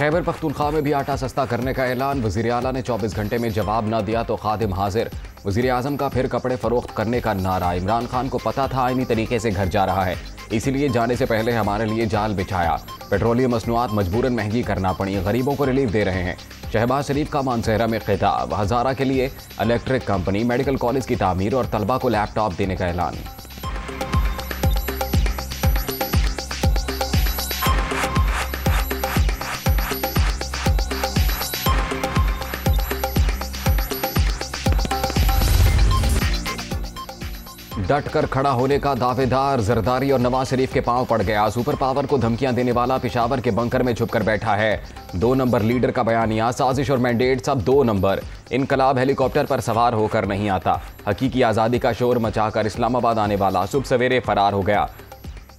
खैबर पख्तूनख्वा में भी आटा सस्ता करने का ऐलान। वज़ीर आला ने 24 घंटे में जवाब न दिया तो खादिम हाजिर। वज़ीर आज़म का फिर कपड़े फरोख्त करने का नारा। इमरान खान को पता था आईनी तरीके से घर जा रहा है, इसीलिए जाने से पहले हमारे लिए जाल बिछाया। पेट्रोलियम मसनूआत मजबूरन महंगी करना पड़ी, गरीबों को रिलीफ दे रहे हैं। शहबाज शरीफ का मानसहरा में खिताब। हज़ारा के लिए इलेक्ट्रिक कंपनी, मेडिकल कॉलेज की तामीर और तलबा को लैपटॉप देने का ऐलान। डट कर खड़ा होने का दावेदार। जरदारी और नवाज शरीफ के पांव पड़ गया। सुपर पावर को धमकियां देने वाला पेशावर के बंकर में छुपकर बैठा है। 2 नंबर लीडर का बयानिया, साजिश और मैंडेट सब 2 नंबर। इनकलाब हेलीकॉप्टर पर सवार होकर नहीं आता। हकीकी आज़ादी का शोर मचाकर इस्लामाबाद आने वाला सुबह सवेरे फरार हो गया।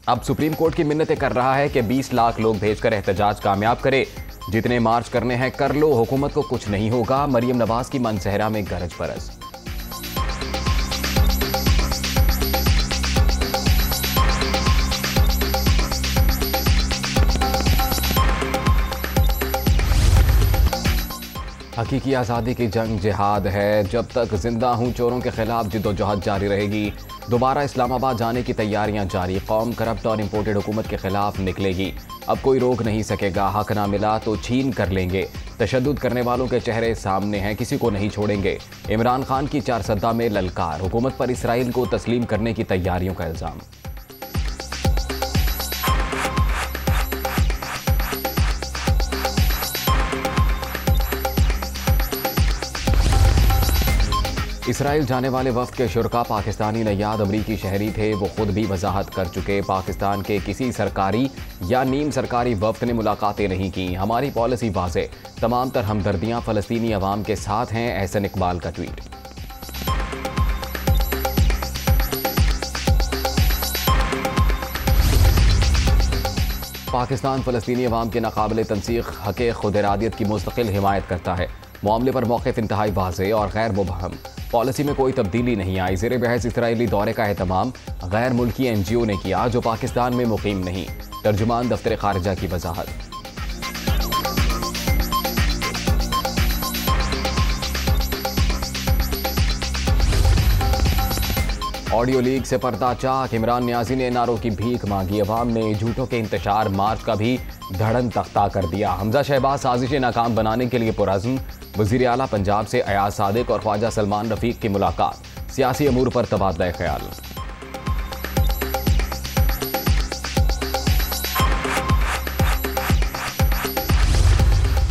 अब सुप्रीम कोर्ट की मिन्नतें कर रहा है कि 20 लाख लोग भेजकर एहतजाज कामयाब करे। जितने मार्च करने हैं कर लो, हुकूमत को कुछ नहीं होगा। मरियम नवाज की मानसहरा में गरज परस। हकीकी आज़ादी की जंग जिहाद है। जब तक जिंदा हूँ चोरों के खिलाफ जिद्दोजहद जारी रहेगी। दोबारा इस्लामाबाद जाने की तैयारियां जारी। कौम करप्ट और इम्पोर्टेड हुकूमत के खिलाफ निकलेगी। अब कोई रोक नहीं सकेगा। हक ना मिला तो छीन कर लेंगे। तशद्दुद करने वालों के चेहरे सामने हैं, किसी को नहीं छोड़ेंगे। इमरान खान की 4 सद्दा में ललकार। हुकूमत पर इसराइल को तस्लीम करने की तैयारियों का इल्ज़ाम। इसराइल जाने वाले वफ्द के शुरका पाकिस्तानी नयाद अमरीकी शहरी थे। वो खुद भी वजाहत कर चुके। पाकिस्तान के किसी सरकारी या नीम सरकारी वफ्द ने मुलाकातें नहीं की। हमारी पॉलिसी वाज़े, तमाम तर हमदर्दियां फ़लस्तीनी अवाम के साथ हैं। एहसन इकबाल का ट्वीट। पाकिस्तान फ़लस्तीनी अवाम के नाकाबिले तंसीख हक़ खुद इरादियत की मुस्तकिल हिमायत करता है। मामले पर मौक़िफ़ इंतहाई वाज़े और गैर मुबहम। पॉलिसी में कोई तब्दीली नहीं आई। ज़ेर बहस इसराइली दौरे का एहतमाम गैर मुल्की NGO ने किया जो पाकिस्तान में मुकीम नहीं। तर्जुमान दफ्तर खारिजा की वजाहत। ऑडियो लीक से पर्दाचाक। इमरान न्याजी ने NRO की भीख मांगी। अवाम ने झूठों के इंतशार मार्च का भी धड़न तख्ता कर दिया। हमजा शहबाज साजिशें नाकाम बनाने के लिए पुरज़्म। वज़ीर आला पंजाब से अयाज सादिक और ख्वाजा सलमान रफ़ीक की मुलाकात। सियासी अमूर पर तबादला ख्याल।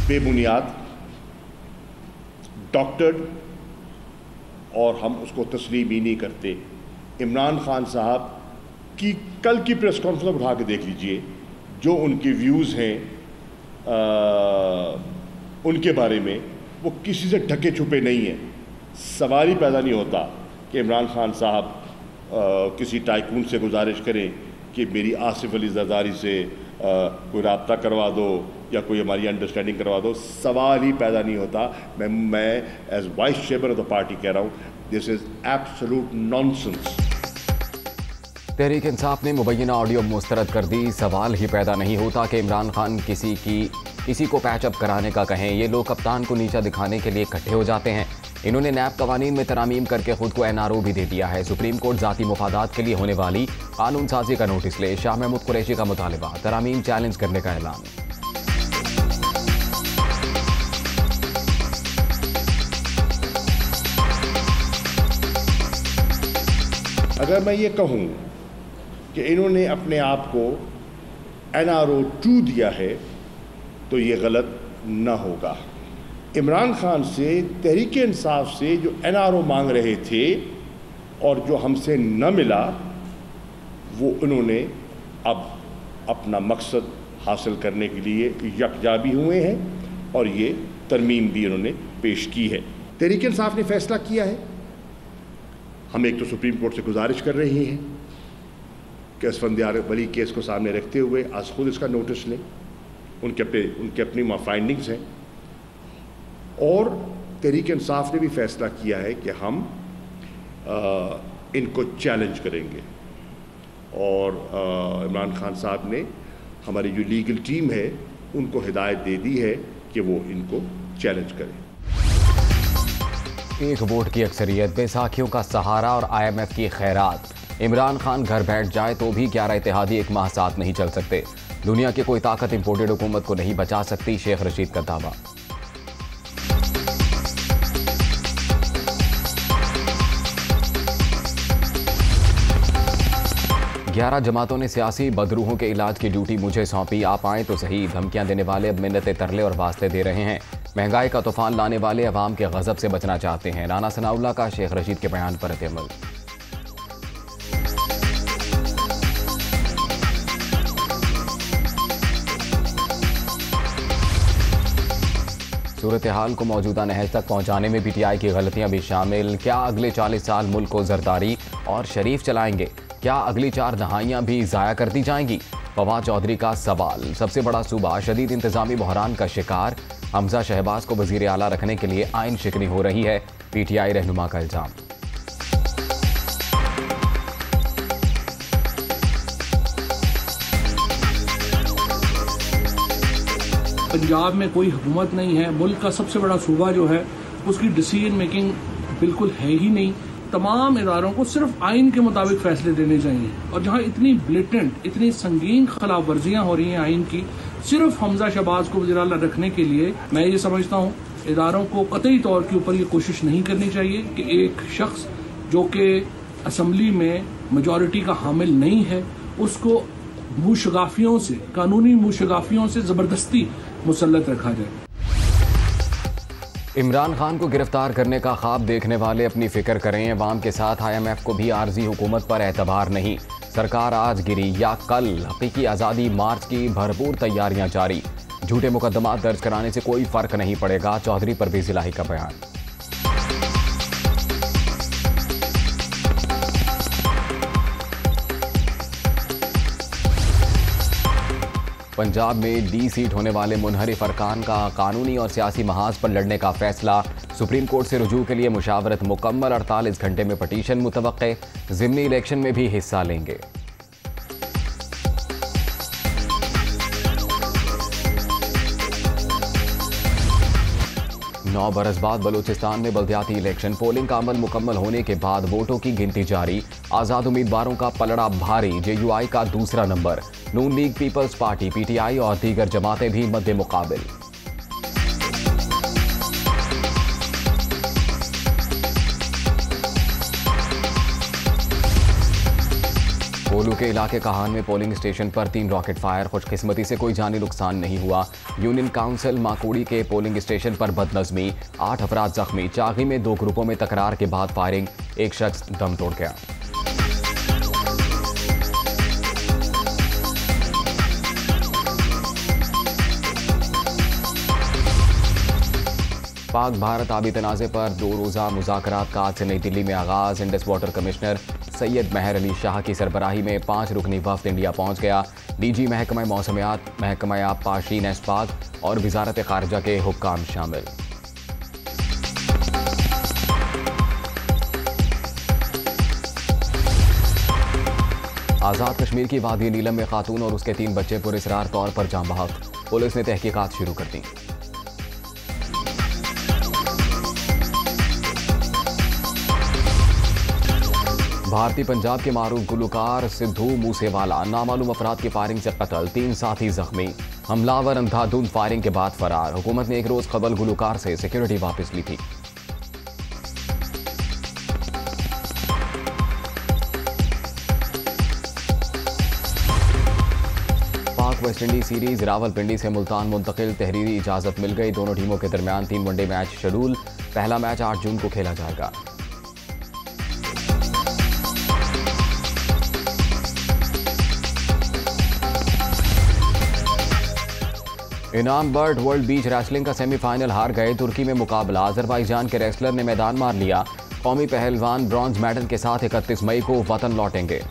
बेबुनियाद, डॉक्टर्ड, और हम उसको तस्लीम ही नहीं करते। इमरान खान साहब की कल की प्रेस कॉन्फ्रेंस उठा के देख लीजिए। जो उनके व्यूज़ हैं उनके बारे में, वो किसी से ढके छुपे नहीं हैं। सवाल ही पैदा नहीं होता कि इमरान खान साहब किसी टाइकून से गुजारिश करें कि मेरी आसिफ अली जरदारी से कोई रब्ता करवा दो या कोई हमारी अंडरस्टैंडिंग करवा दो। सवाल ही पैदा नहीं होता। मैं as vice chairman of the party कह रहा हूँ, this is absolute nonsense. Tehreek Insaf ने मुबैना ऑडियो मुस्तरद कर दी। सवाल ही पैदा नहीं होता कि इमरान खान किसी को पैचअप कराने का कहें। ये लोग कप्तान को नीचा दिखाने के लिए इकट्ठे हो जाते हैं। इन्होंने नैब कवानीन में तरामीम करके खुद को NRO भी दे दिया है। सुप्रीम कोर्ट ज़ाती मुफादात के लिए होने वाली कानून साजी का नोटिस ले। शाह महमूद कुरैशी का मुतालिबा, तरामीम चैलेंज करने का ऐलान। अगर मैं ये कहूँ कि इन्होंने अपने आप को NRO 2 दिया है तो ये गलत न होगा। इमरान खान से, तहरीक इंसाफ से जो NRO मांग रहे थे और जो हमसे न मिला, वो इन्होंने अब अपना मकसद हासिल करने के लिए यकजा भी हुए हैं और ये तरमीम भी इन्होंने पेश की है। तहरीक इंसाफ ने फैसला किया है। हम एक तो सुप्रीम कोर्ट से गुजारिश कर रहे हैं कि असफंदियार वली केस को सामने रखते हुए आज खुद इसका नोटिस लें। उनके अपनी फाइंडिंग्स हैं। और तहरीक इंसाफ ने भी फैसला किया है कि हम इनको चैलेंज करेंगे। और इमरान खान साहब ने, हमारी जो लीगल टीम है उनको हिदायत दे दी है कि वो इनको चैलेंज करें। एक वोट की अक्सरियत, बैसाखियों का सहारा और IMF की खैरात। इमरान खान घर बैठ जाए तो भी 11 इत्तेहादी एक माह साथ नहीं चल सकते। दुनिया की कोई ताकत इंपोर्टेड हुकूमत को नहीं बचा सकती, शेख रशीद का दावा। ग्यारह जमातों ने सियासी बदरूहों के इलाज की ड्यूटी मुझे सौंपी, आप आए तो सही। धमकियां देने वाले अब मिन्नतें, तरले और वास्ते दे रहे हैं। महंगाई का तूफान लाने वाले अवाम के गजब से बचना चाहते हैं। राना सनाउल्लाह का शेख रशीद के बयान पर रद्द-ए-अमल। सूरत हाल को मौजूदा नहज तक पहुंचाने में PTI की गलतियां भी शामिल। क्या अगले 40 साल मुल्क को जरदारी और शरीफ चलाएंगे? क्या अगली 4 दहाइयां भी ज़ाया कर दी जाएंगी? फवाद चौधरी का सवाल। सबसे बड़ा सूबा शदीद इंतजामी बहरान का शिकार, हमजा शहबाज को वजीर आला रखने के लिए आइन शिकनी हो रही है, PTI रहनुमा का इल्जाम। पंजाब में कोई हुकूमत नहीं है, मुल्क का सबसे बड़ा सूबा जो है उसकी डिसीजन मेकिंग बिल्कुल है ही नहीं। तमाम इदारों को सिर्फ आइन के मुताबिक फैसले देने चाहिए, और जहां इतनी ब्लेटेंट, इतनी संगीन खिलाफ वर्जियां हो रही हैं आइन की, सिर्फ हमजा शहबाज को वज़ीर आला रखने के लिए, मैं ये समझता हूँ इदारों को कतई तौर के ऊपर ये कोशिश नहीं करनी चाहिए कि एक शख्स जो कि असम्बली में मेजॉरिटी का हामिल नहीं है उसको मुशगाफियों से, कानूनी मुशगाफियों से जबरदस्ती मुसल्लत रखा जाए। इमरान खान को गिरफ्तार करने का ख्वाब देखने वाले अपनी फिक्र करें। अवाम के साथ IMF को भी आर्जी हुकूमत पर एतबार नहीं। सरकार आज गिरी या कल, हकीकी आज़ादी मार्च की भरपूर तैयारियां जारी। झूठे मुकदमात दर्ज कराने से कोई फर्क नहीं पड़ेगा, चौधरी परवेज़ इलाही का बयान। पंजाब में D सीट होने वाले मुनहरिफ अरकान का कानूनी और सियासी महाज पर लड़ने का फैसला। सुप्रीम कोर्ट से रुजू के लिए मुशावरत मुकम्मल, 48 घंटे में पटीशन मुतवक्के। ज़िमनी इलेक्शन में भी हिस्सा लेंगे। नौ बरस बाद बलूचिस्तान में बल्दियाती इलेक्शन, पोलिंग का अमल मुकम्मल होने के बाद वोटों की गिनती जारी। आज़ाद उम्मीदवारों का पलड़ा भारी, JUI का दूसरा नंबर। नून लीग, पीपल्स पार्टी, PTI और दीगर जमातें भी मद्दे मुकाबिल। कोलू के इलाके कहान में पोलिंग स्टेशन पर 3 रॉकेट फायर, खुशकिस्मती से कोई जानी नुकसान नहीं हुआ। यूनियन काउंसिल माकूड़ी के पोलिंग स्टेशन पर बदनज़मी, 8 अफराद जख्मी। चागी में 2 ग्रुपों में तकरार के बाद फायरिंग, एक शख्स दम तोड़ गया। पाक भारत आबी तनाज़े पर 2 रोज़ा मुज़ाकरात का आज से नई दिल्ली में आगाज़। इंडस वाटर कमिश्नर सैयद महर अली शाह की सरबराही में 5 रुकनी वफ़द इंडिया पहुँच गया। DG महकमा मौसमियात, महकमा आबपाशी, नेस्पाक और वज़ारत ख़ारिजा के हुक्काम शामिल। आज़ाद कश्मीर की वादी नीलम में खातून और उसके 3 बच्चे पुरअसरार तौर पर जाँ बहक, पुलिस ने तहकीकात शुरू कर दी। भारतीय पंजाब के मारूफ गुलकार सिद्धू मूसेवाला नामालूम अफराद की फायरिंग से कत्ल, 3 साथी जख्मी। हमलावर अंधाधुंध फायरिंग के बाद फरार। हुकूमत ने एक रोज कबल गुलकार से सिक्योरिटी वापस ली थी। पाक वेस्ट इंडीज सीरीज रावलपिंडी से मुल्तान मुंतकिल, तहरीरी इजाजत मिल गई। दोनों टीमों के दरमियान 3 वनडे मैच शेड्यूल। पहला मैच 8 जून को खेला जाएगा। इनाम बर्ड वर्ल्ड बीच रेसलिंग का सेमीफाइनल हार गए। तुर्की में मुकाबला, अजरबैजान के रेसलर ने मैदान मार लिया। कौमी पहलवान ब्रॉन्ज मेडल के साथ 31 मई को वतन लौटेंगे।